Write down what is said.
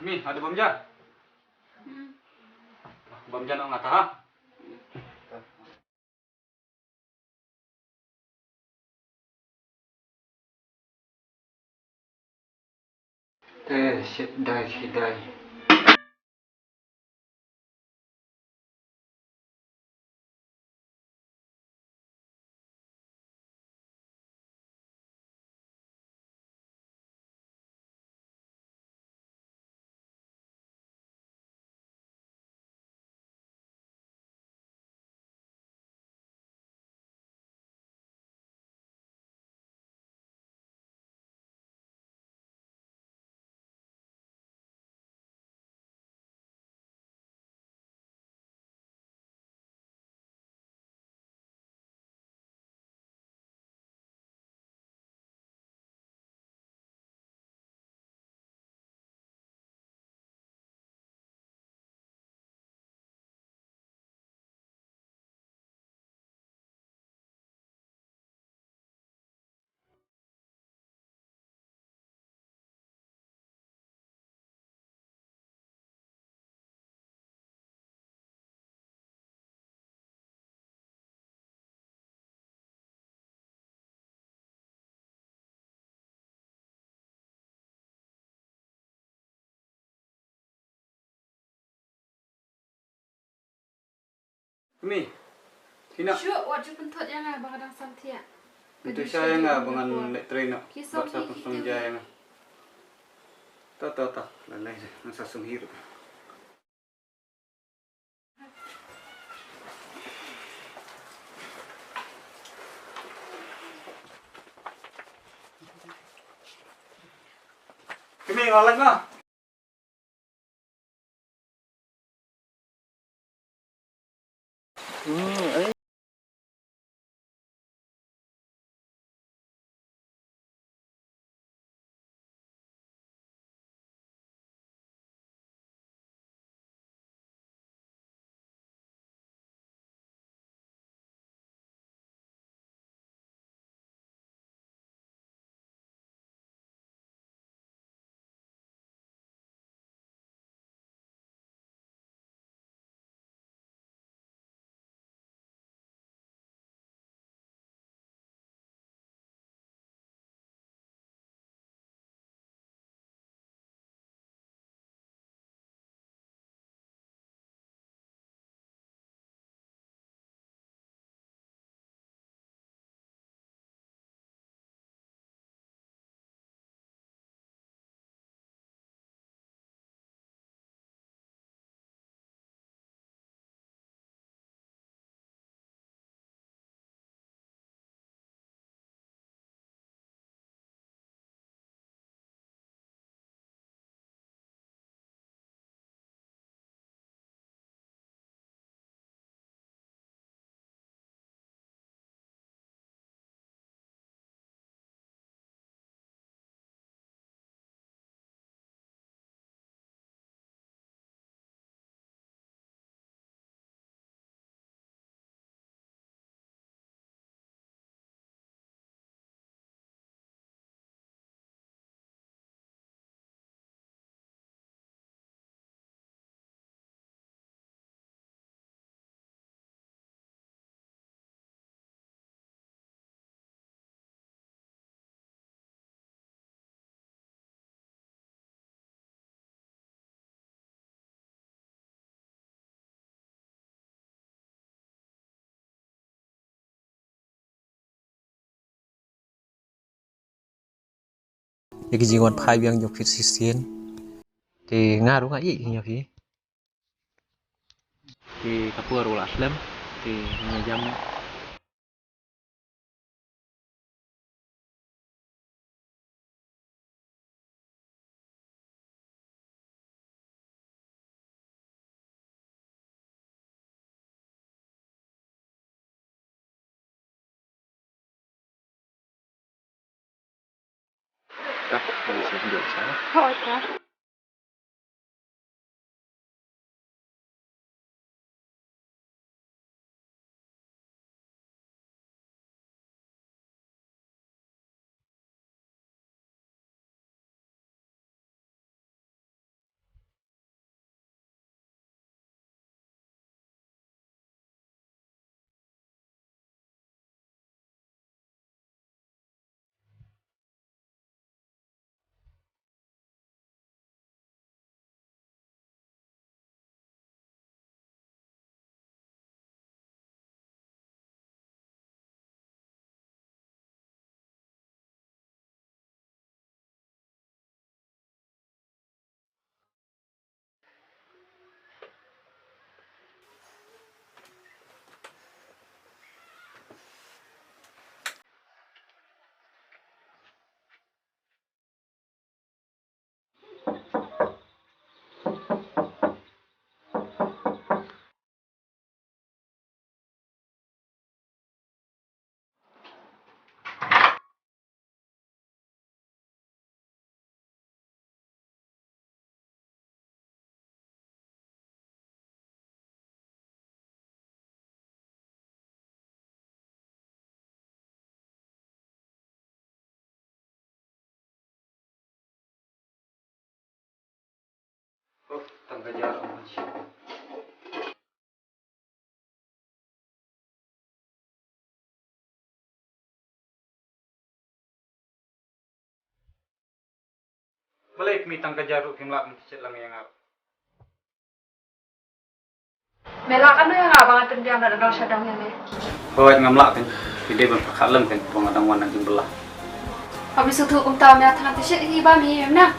Mi, ada bom dyan? Bom dyan ang ngata ha? Shit, die. Mi, sina? Syuk, wajib pentut yang lah bang kadang santia. Itu saya nga bangan train na. Baksa kusong jaya nga. Ta. Lalay nasa sunghiro. Kami ngalag na. Ay. Jadi jingon phai biang jo fit sistien thì nga đúng ngại gì nhỉ phí thì kapur ulas lem thì jam Tak, bisa hidup saya. Thôi cả. Oh, tangga jarak masih. Balik mi tangga jarak kimlak mencet lang yang ngap. Melak ano yang abang atin diam na daw siya dang yan eh. Bawat ngamlak kan. Hindi ba pakalam kan pengadang wan naging belah. Kami sutu kum tao na tangan tisya iba mi yun na.